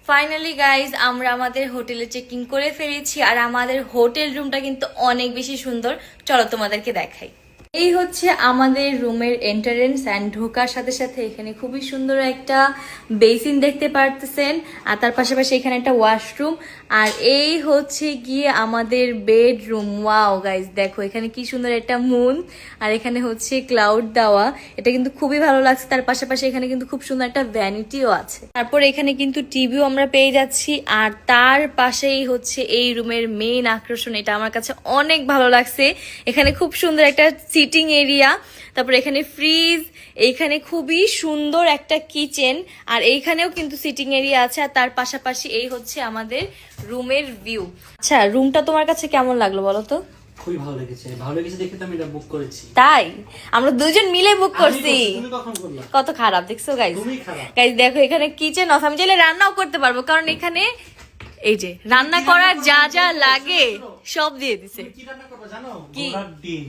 Finally guys আমরা আমাদের হোটেলে চেকিং করে ফেলেছি আর আমাদের হোটেল রুমটা কিন্তু অনেক বেশি সুন্দর। চলো তোমাদেরকে দেখাই। এই হচ্ছে আমাদের রুমের এন্ট্রান্স অ্যান্ড ঢোকার সাথে সাথে এখানে খুবই সুন্দর একটা বেসিন দেখতে পারতেছেন, আর তার পাশাপাশি এখানে একটা ওয়াশরুম, আর এই হচ্ছে গিয়ে আমাদের বেডরুম। ওয়াও গাইজ দেখো এখানে কি সুন্দর একটা মুন, আর এখানে হচ্ছে ক্লাউড দেওয়া, এটা কিন্তু খুবই ভালো লাগছে। তার পাশাপাশি এখানে কিন্তু খুব সুন্দর একটা ভ্যানিটিও আছে। তারপর এখানে কিন্তু টিভিও আমরা পেয়ে যাচ্ছি, আর তার পাশেই হচ্ছে এই রুমের মেইন আকর্ষণ, এটা আমার কাছে অনেক ভালো লাগছে। এখানে খুব সুন্দর একটা সিটিং এরিয়া, তারপর এখানে ফ্রিজ, এইখানে খুবই সুন্দর একটা কিচেন, আর এইখানেও কিন্তু সিটিং এরিয়া আছে। আর তার পাশাপাশি এই হচ্ছে আমাদের রুমের ভিউ। আচ্ছা, রুমটা তোমার কাছে কেমন লাগলো বলো তো? খুবই ভালো লেগেছে, ভালো লেগেছে দেখে তো আমি এটা বুক করেছি। তাই আমরা দুজন মিলে বুক করছি। তুমি কখন করলা? কত খারাপ দেখছো গাইজ। তুমি খারাপ। গাইজ দেখো এখানে কিচেন আছে, আমি চাইলে রান্নাও করতে পারবো, কারণ এখানে এই যে রান্না করার যা যা লাগে সব দিয়ে দিছে। কি রান্না করবে জানো? কি? ঘোড়ার ডিম।